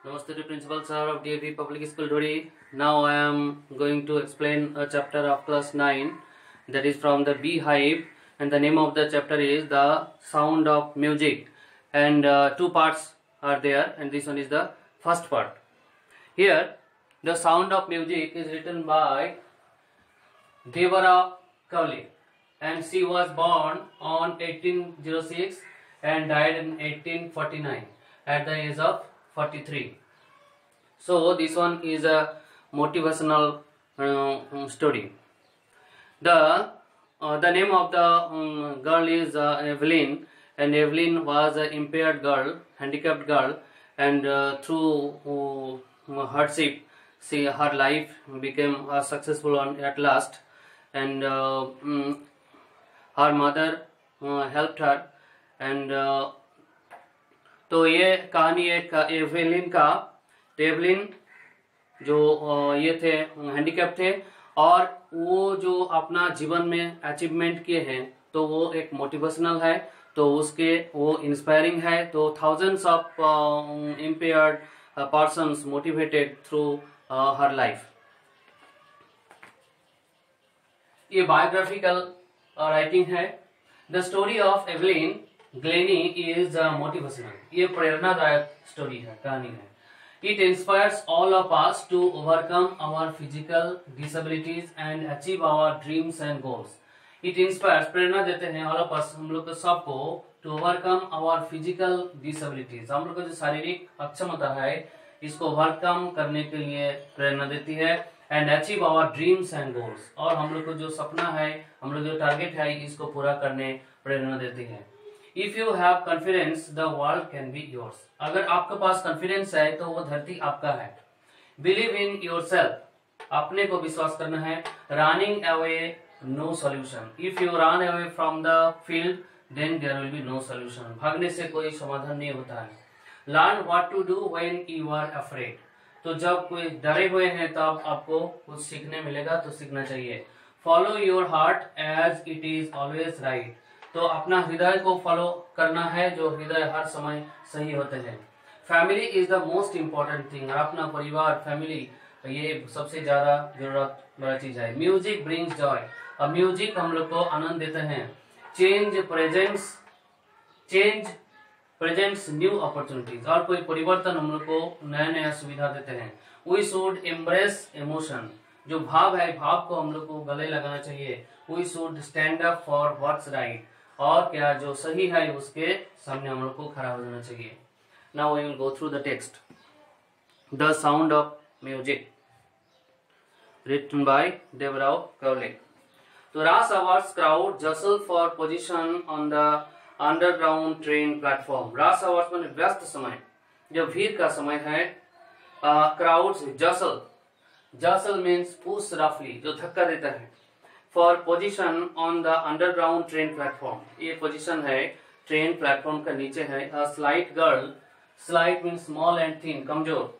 Namaste to Principal Sir of DAV Public School Dhuri. Now I am going to explain a chapter of class 9, that is from the Beehive, and the name of the chapter is The Sound of Music, and two parts are there, and this one is the first part. Here The Sound of Music is written by Devara Kavli, and she was born on 1806 and died in 1849 at the age of 43. So this one is a motivational story. The name of the girl is Evelyn, and Evelyn was an impaired girl, handicapped girl, and through hardship, her life became a successful one at last, and her mother helped her, and तो ये कहानी एक Evelyn जो ये थे handicap थे, और वो जो अपना जीवन में अचीवमेंट किए हैं तो वो एक मोटिवेशनल है, तो उसके वो इंस्पायरिंग है. तो thousands of impaired persons motivated through her life. ये बायोग्राफिकल राइटिंग है. The story of Evelyn Glennie is motivational. ये प्रेरणादायक स्टोरी है, कहानी है. It inspires all of us to overcome our physical disabilities and achieve our dreams and goals. It inspires, प्रेरणा देते हैं, ऑल ऑफ अस, हम लोग को सबको, to overcome our physical disabilities, हम लोग को जो शारीरिक अक्षमता है इसको ओवरकम करने के लिए प्रेरणा देती है. And achieve our dreams and goals, और हम लोग को जो सपना है, हम लोग जो टारगेट है, इसको पूरा करने प्रेरणा देती है. If you have confidence, the world can be yours. अगर आपके पास कॉन्फिडेंस है तो वो धरती आपका है. Believe in yourself, अपने को विश्वास करना है. Running away, no solution. If you run away from the field, then there will be no solution. भागने से कोई समाधान नहीं होता है. Learn what to do when you are afraid. तो जब कोई डरे हुए हैं तब आपको कुछ सीखने मिलेगा, तो सीखना चाहिए. Follow your heart as it is always right. तो अपना हृदय को फॉलो करना है, जो हृदय हर समय सही होते हैं. Family is the most important thing, और अपना परिवार, फैमिली, ये सबसे ज्यादा जरूरत बड़ा चीज है. म्यूजिक ब्रिंग्स जॉय, अब म्यूजिक हम लोग को आनंद देते हैं. चेंज प्रेजेंट्स न्यू अपॉर्चुनिटीज, और कोई परिवर्तन हम लोग को नया नया सुविधा देते हैं. वी शुड एम्ब्रेस इमोशन, जो भाव है, भाव को हम लोग को गले लगाना चाहिए. We should stand up for what's right, और क्या जो सही है उसके सामने हम लोग को खड़ा हो जाना चाहिए. Now we will go through the text. The sound of music, written by Devrao Kawle. तो rush hours crowd jostle for position on the underground train platform. Rush hours माने व्यस्त समय, जो भीड़ का समय है. क्राउड्स, जसल मीन्स पुश रफली, जो धक्का देता है. For position on the underground train platform, ये पोजीशन है ट्रेन प्लेटफॉर्म का नीचे है. A slight girl, slight means small and thin, कमजोर.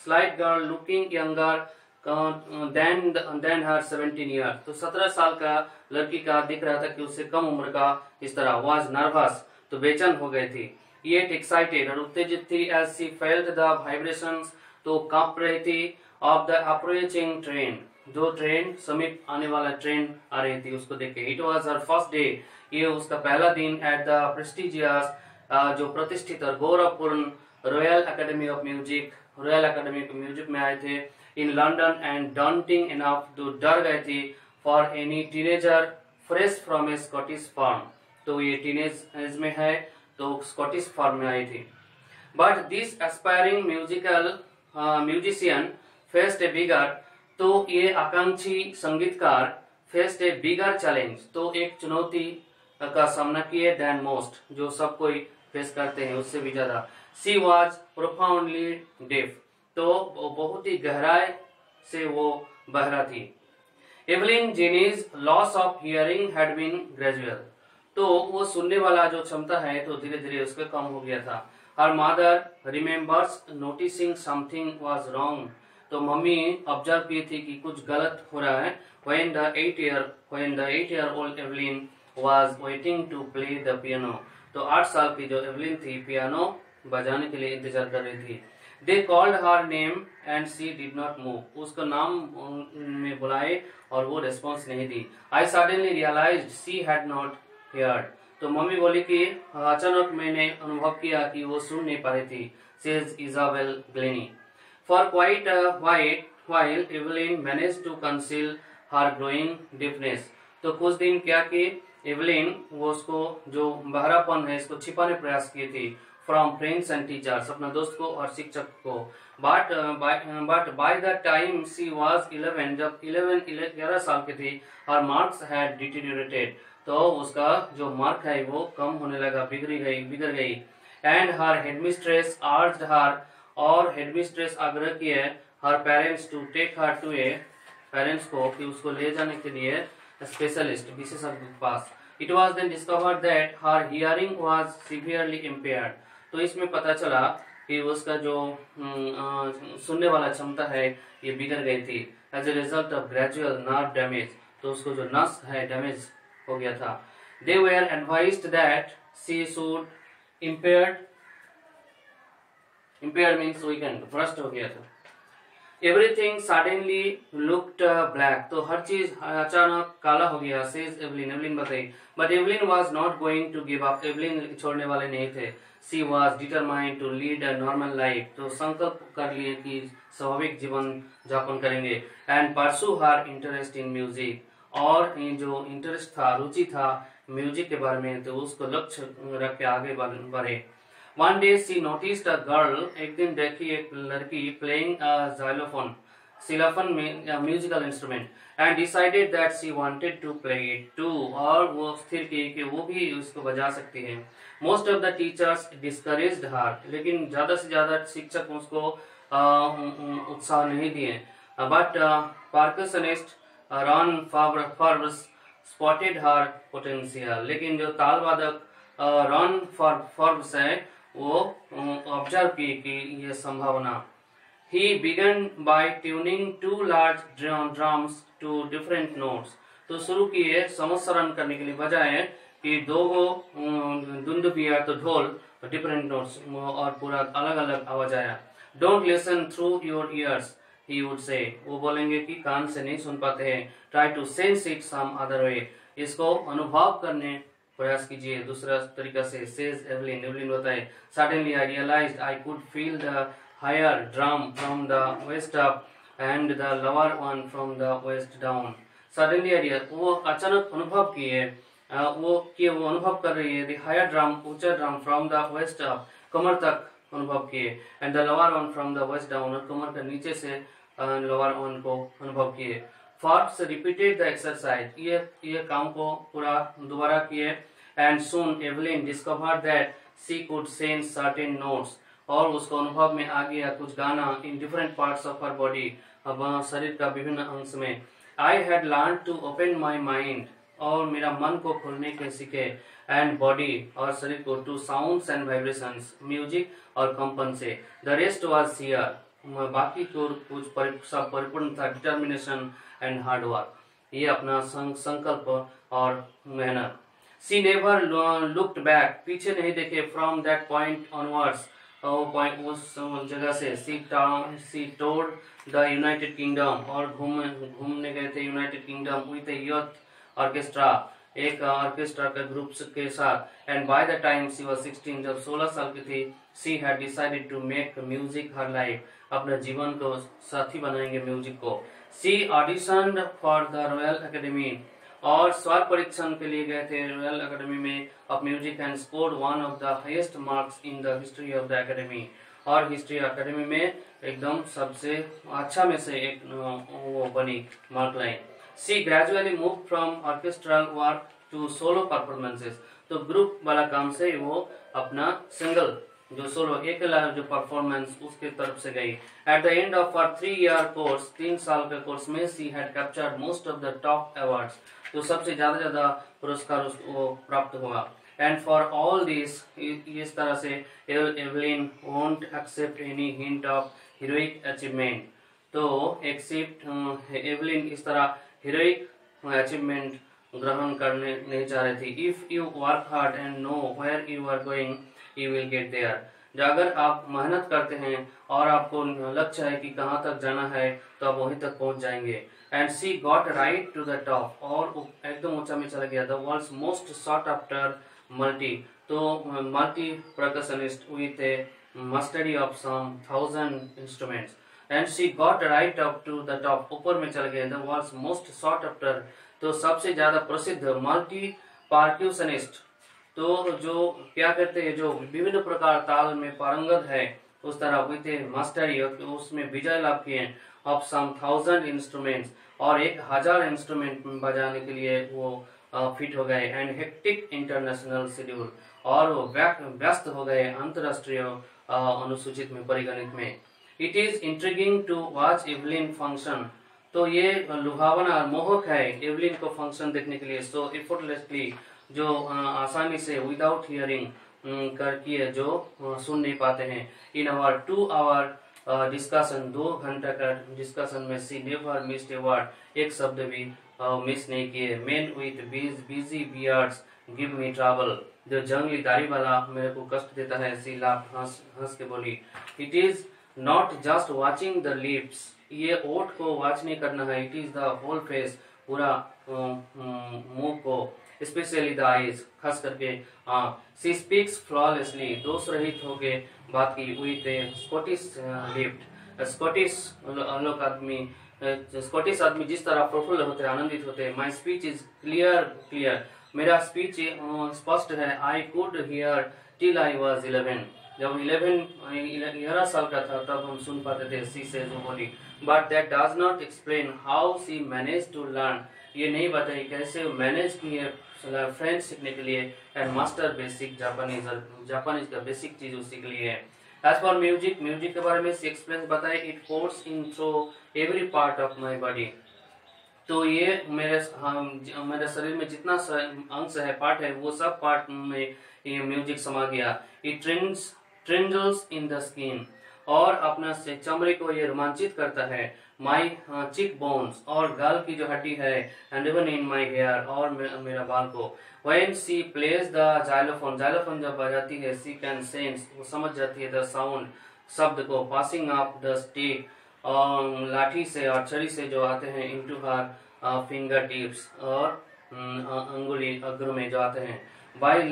Slight girl looking younger than her 17 year, तो 17 साल का लड़की का दिख रहा था कि उससे कम उम्र का इस तरह. वाज नर्वस, तो बेचैन हो गई थी. येट एक्साइटेड, और उत्तेजित थी. As she felt the vibrations, तो कांप रही थी. ऑफ द अप्रोचिंग ट्रेन, जो ट्रेन समीप आने वाला ट्रेन आ रही थी उसको देख के. It was her first day, ये उसका पहला दिन. एट द प्रेस्टिजियस, जो प्रतिष्ठित और गौरवपूर्ण royal academy of music, royal academy of music में आए थे. In London, and daunting enough, तो डर गए थी. For any teenager fresh from a Scottish farm, तो ये टीनेज एज में है, तो स्कॉटिश फार्म में आई थी. But this aspiring musician faced a bigger, तो ये आकांक्षी संगीतकार फेस्ड ए बिगर चैलेंज, तो एक चुनौती का सामना किए. देन मोस्ट, जो सब कोई फेस करते हैं उससे भी ज्यादा. शी वॉज प्रोफाउंडली डेफ, तो बहुत ही गहराई से वो बहरा थी. Evelyn Glennie's loss of hearing had been gradual, तो वो सुनने वाला जो क्षमता है तो धीरे धीरे उसका कम हो गया था. Her mother remembers noticing something was wrong, तो मम्मी ऑब्जर्व की थी कि कुछ गलत हो रहा है. when the 8-year-old Evelyn was waiting to play the piano, तो 8 साल की जो एवलिन थी पियानो बजाने के लिए इंतजार कर रही थी. They called her name and she did not move. उसको नाम में बुलाए और वो रिस्पॉन्स नहीं दी. I suddenly realized she had not heard. तो मम्मी बोली कि अचानक मैंने अनुभव किया कि वो सुन नहीं पा रही थी. Says Isabel Glennie. For quite a while, Evelyn managed to conceal her growing deafness. तो कुछ दिन क्या कि एवलिन वो उसको जो बहरापन है इसको छिपाने प्रयास किए थे फ्रॉम फ्रेंड्स एंड टीचर्स, अपना दोस्त को और शिक्षक को. But by the time she was 11, जब 11 साल की थी, हर मार्क्स हैड डिटीरियोरेटेड. तो उसका जो मार्क है वो कम होने लगा, बिगड़ गई. एंड हर हेडमिस्ट्रेस आर्ज्ड हर, और हेडमिस्ट्रेस आग्रह किए her parents to take her to a, parents को कि उसको ले जाने के लिए स्पेशलिस्ट, विशेषज्ञ के पास. It was then discovered that her hearing was severely impaired. तो इसमें पता चला कि उसका जो सुनने वाला क्षमता है ये बिगड़ गई थी as a result of gradual nerve damage. तो उसको जो नस है डैमेज हो गया था. They were advised that she should impaired means weakened, भ्रष्ट हो गया था. Everything suddenly looked black. तो हर चीज अचानक काला हो गया. सेज एवलिन बताई. But Evelyn was not going to give up. Evelyn छोड़ने वाले नहीं थे. She was determined to lead a normal life. तो संकल्प कर लिए कि स्वाभाविक जीवन यापन करेंगे. And pursue her interest in music. और जो इंटरेस्ट था, रुचि था म्यूजिक के बारे में, तो उसको लक्ष्य रख के आगे बढ़े. One day she noticed a girl, एक दिन देखी एक लड़की playing a xylophone, xylophone में musical instrument, and decided that she wanted to play it too. और वो स्थिर की कि वो भी उसको बजा सकती है. Most of the teachers discouraged her, लेकिन ज्यादा से ज्यादा शिक्षक उसको उत्साह नहीं दिए. But percussionist Ron Forbes spotted her potential. लेकिन जो ताल वादक रॉन फॉर्ब्स है वो ऑब्जर्व की कि ये संभावना. He began by tuning 2 large drums to different notes. तो शुरू किए समस्वरण करने के लिए, बजाय कि 2 दुंदुभिया तो ढोल डिफरेंट नोट्स और पूरा अलग अलग आवाज आया. Don't listen through your ears, he would say. वो बोलेंगे कि कान से नहीं सुन पाते हैं. Try to sense it some other way. इसको अनुभव करने प्रयास कीजिए दूसरा तरीका से. सेज एवलिन बताए. Suddenly I realised I could feel the higher drum from the waist up and the lower one from the waist down. Suddenly वो अचानक अनुभव किए वो अनुभव कर रही है. द हायर ड्रम, ऊंचा drum, from the waist up, कमर तक अनुभव किए. And the lower one from the waist down, और कमर के नीचे से लोअर वन को अनुभव किए. Forbes repeated the exercise. ये काम को पूरा दोबारा किए. And soon Evelyn discovered that she could sense certain notes. और उसको अनुभव में आ गया कुछ गाना in different parts of her body, अब शरीर का विभिन्न अंश में. I had learned to open my mind. और मेरा मन को खोलने के सीखे. And body, और शरीर को, to sounds and vibrations, music और कंपन से. The rest was here. बाकी को कुछ सब परिपूर्ण था. डिटर्मिनेशन एंड हार्ड वर्क, ये अपना संकल्प और मेहनत. She never looked back. पीछे नहीं देखे. फ्रॉम दैट पॉइंट ऑनवर्ड्स, उस जगह से. She toured the United Kingdom. और घूमने गए थे United Kingdom with a youth orchestra, एक ऑर्केस्ट्रा के ग्रुप के साथ. And by the time she was 16, जब 16 साल की थी, she had decided to make music her life. अपने जीवन को साथी बनाएंगे म्यूजिक को. She auditioned for the Royal Academy. और स्वर परीक्षण के लिए गए थे रॉयल एकेडमी में of music and scored one of the highest marks in the history of the academy. और हिस्ट्री एकेडमी में एकदम सबसे अच्छा में से एक वो बनी, mark line. She gradually move from orchestral work to solo performances. तो ग्रुप वाला काम से वो अपना सिंगल जो सोलो अकेला जो परफॉर्मेंस उसके तरफ से गई. At the end of her 3-year course, 3 साल के कोर्स में, she had captured most of the top awards. तो सबसे ज्यादा पुरस्कार उसको प्राप्त हुआ. एंड फॉर ऑल दिस, इस तरह से Evelyn won't accept any hint of heroic achievement. तो एक्सेप्ट एवलिन इस तरह हीरोइक अचीवमेंट ग्रहण करने नहीं चाह रही थी. If you work hard and know where you are going, you will get there. जो अगर आप मेहनत करते हैं और आपको लक्ष्य है कि कहाँ तक जाना है तो आप वहीं तक पहुंच जाएंगे। And she got right to the top, और एकदम ऊंचा में चला गया। The world's most sought after multi, तो multi percussionist with a mastery of some 1000 instruments, and she got right up to the top, ऊपर में चल गए। the world's most sought after, तो सबसे ज्यादा प्रसिद्ध मल्टी पार्क्यूशनिस्ट, तो जो क्या करते हैं, जो विभिन्न प्रकार ताल में पारंगत है, उस तरह विथ ए मास्टरी, उसमें विजय लाभ किए ऑफ सम 1000 इंस्ट्रूमेंट्स, और 1000 इंस्ट्रूमेंट बजाने के लिए वो फिट हो गए। एंड हेक्टिक इंटरनेशनल शेड्यूल, और वो व्यस्त हो गए अंतरराष्ट्रीय अनुसूचित में परिगणित में। It is intriguing to watch Evelyn function, तो ये लुभावना और मोहक है एवलिन को फंक्शन देखने के लिए। सो एफर्टलेसली, जो आसानी से विदाउट हियरिंग करके जो सुन नहीं पाते हैं। इन आवर 2 आवर डिस्कशन, 2 घंटा का डिस्कशन में सी नेवर मिस्ड ए वर्ड, एक शब्द भी मिस नहीं किए। Main with busy beards give me trouble, जो जंगली दाढ़ी वाला मेरे को कष्ट देता है। सी लाफ, हंस के बोली। It is not just watching the lips, ये ओठ को वॉच नहीं करना है। It is the whole face, पूरा मुंह को, स्पेशली द आईज, खास करके आंख। सी स्पीक्स फ्लॉलेसली, दोष रहित होके बात की। With A Scottish lift, Scottish लोग आदमी, स्कॉटिश आदमी जिस तरह प्रफुल्ल होते हैं, आनंदित होते हैं। माई स्पीच इज क्लियर, मेरा स्पीच स्पष्ट है। I could hear till I was 11, जब 11 साल का था तब हम सुन पाते थे। सी से जो बोली, but that does not explain how she manage to learn, ये नहीं बताई कैसे मैनेज की है फ्रेंच सीखने के लिए। And master basic Japanese, Japanese का बेसिक चीज वो सीख ली है। एज फॉर म्यूजिक, म्यूजिक के बारे में सी एक्सप्लेन बताए। It pores in through every part of my body, तो ये मेरे शरीर में जितना अंश है, पार्ट है, वो सब पार्ट में ये म्यूजिक समा गया। इट ट्रिंजल्स इन द स्किन, और अपना से चमड़े को ये रोमांचित करता है। माई चिक बोन्स, और गाल की जो हड्डी है। And even in my hair, और मेरा बाल को। When she plays the xylophone, xylophone जब बजाती है, सी कैन सेंस, वो समझ जाती है द साउंड, शब्द को। पासिंग ऑफ द स्टिक, लाठी से और छड़ी से जो आते हैं, इनटू हर फिंगर टिप्स, और अंगुली अग्र में जो आते हैं। By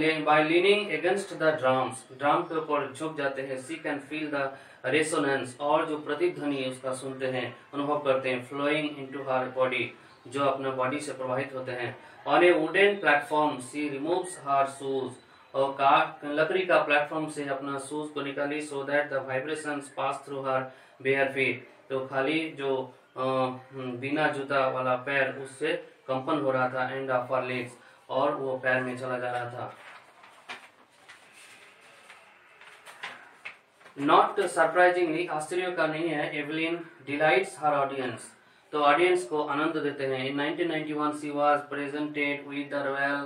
leaning against the drums, drum के ऊपर झुक जाते हैं। She can feel the resonance, और जो प्रतिध्वनि उसका सुनते हैं, अनुभव करते हैं। फ्लोइंग इनटू हर बॉडी, जो अपना बॉडी से प्रवाहित होते हैं। On a wooden platform she removes her shoes, और लकड़ी का प्लेटफॉर्म से अपना शूज को निकाली। So that the vibrations pass through her bare feet, तो खाली जो बिना जूता वाला पैर, उससे कंपन हो रहा था। एंड ऑफ हर लेग्स, और वो पैर में चला जा रहा था। नॉट सरप्राइजिंगली, आश्चर्य का नहीं है, एवलिन डिलाइट्स हर ऑडियंस, तो ऑडियंस को आनंद देते हैं। In 1991 she was presented with the Royal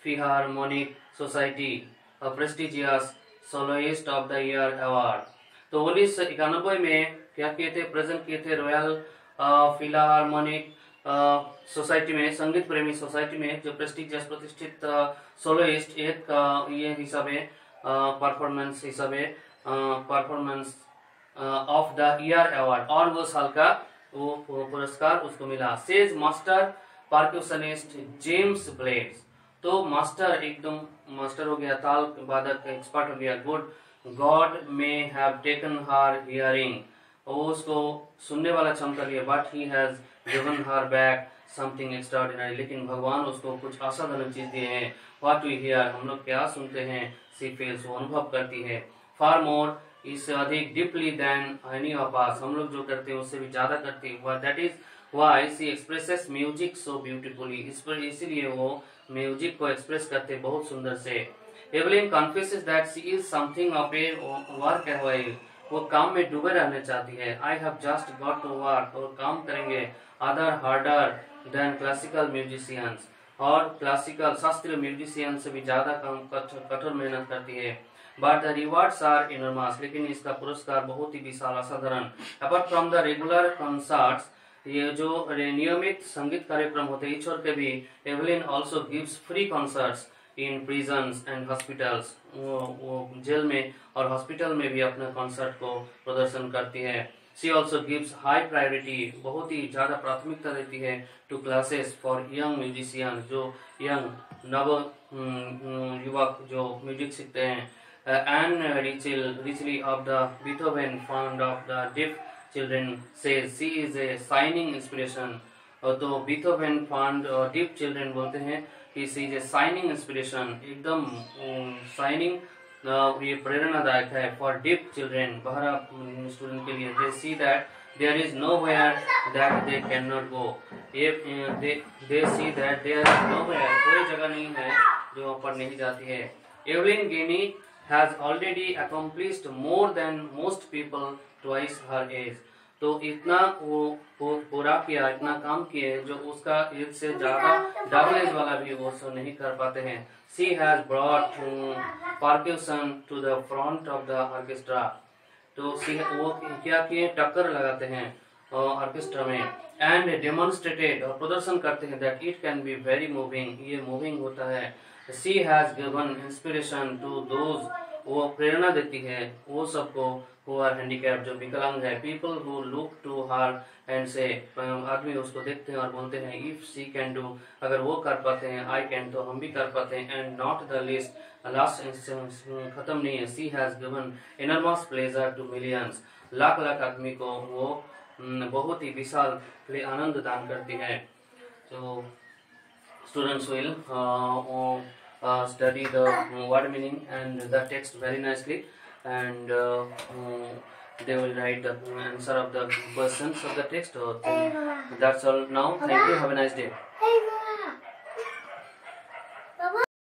Philharmonic Society, prestigious soloist of the year award, तो 1991 में क्या किए थे, प्रेजेंट किए थे रॉयल फिलार्मोनिक सोसाइटी में, संगीत प्रेमी सोसाइटी में, जो प्रेस्टिजियस प्रतिष्ठित सोलोइस्ट एक ये हिसाबे परफॉर्मेंस हिसाबे performance of the year award, और वो साल का वो पुरस्कार उसको मिला। सेज मास्टर पार्क्यूशनिस्ट जेम्स ब्लेड्स, तो मास्टर एकदम मास्टर हो गया, ताल वादक एक्सपर्ट हो गया। Good God may have taken her hearing, वो उसको सुनने वाला क्षमता लिया। But he has given her back something extraordinary, लेकिन भगवान उसको कुछ असाधारण चीज दिए हैं। व्हाट वी हियर, हम लोग क्या सुनते हैं। सी फील्स, वो अनुभव करती है। फार मोर, इससे अधिक, deeply than any of us, हम लोग जो करते हैं उससे भी ज्यादा करती है। That is why she expresses music so beautifully, इस पर इसीलिए वो म्यूजिक को एक्सप्रेस करते बहुत सुंदर से। Evelyn confesses that she is something of a workaholic, वो काम में डूबे रहना चाहती है। I have just got to work, और काम करेंगे other harder than classical musicians, और क्लासिकल शास्त्रीय म्यूजिशियन से भी ज्यादा काम कठोर मेहनत करती है। But the rewards are enormous, लेकिन इसका पुरस्कार बहुत ही विशाल असाधारण। Apart from the regular concerts, ये जो नियमित संगीत कार्यक्रम होते हैं, छोड़ के भी Evelyn also gives free concerts in prisons and hospitals, वो जेल में और हॉस्पिटल में भी अपने कॉन्सर्ट को प्रदर्शन करती है। She also gives high priority, बहुत ही ज़्यादा प्राथमिकता देती है to classes for young musicians, जो यंग नव युवक जो म्यूजिक सीखते हैं। Anne Ritchie of the Beethoven Fund of the Deaf Children says she is a shining inspiration। तो बीथोवेन फंड और डीप चिल्ड्रन बोलते हैं कि she is a shining inspiration, एकदम शाइनिंग ये प्रेरणादायक है फॉर डीप चिल्ड्रन, बहरा स्टूडेंट के लिए। They see that there is nowhere that they can not go, they see that there is nowhere, कोई जगह नहीं है जो वहाँ पर नहीं जाती है। Evelyn Glennie has already accomplished more than most people twice her age. तो इतना वो पूरा किया, इतना काम किए जो उसका एज से ज्यादा डबल एज वाला भी वो सब नहीं कर पाते हैं। She has brought percussion to the front of the orchestra। तो वो क्या किए, टक्कर लगाते हैं ऑर्केस्ट्रा में। एंड डेमोन्स्ट्रेटेड, और प्रदर्शन करते हैं that it can be very moving, ये मूविंग होता है। She has given inspiration to those, वो प्रेरणा देती है वो सबको who are handicapped, जो विकलांग है। People who look to her and say, आदमी उसको देखते हैं और बोलते हैं if she can do, अगर वो कर पाते हैं I can, तो हम भी कर पाते हैं। and not the least, last खत्म नहीं है, she has given enormous pleasure to millions, lakh lakh आदमी को वो बहुत ही विशाल आनंद दान करती है। So students will study the word meaning and the text very nicely, and they will write the answer of the questions of the text. That's all now. Thank you. Have a nice day.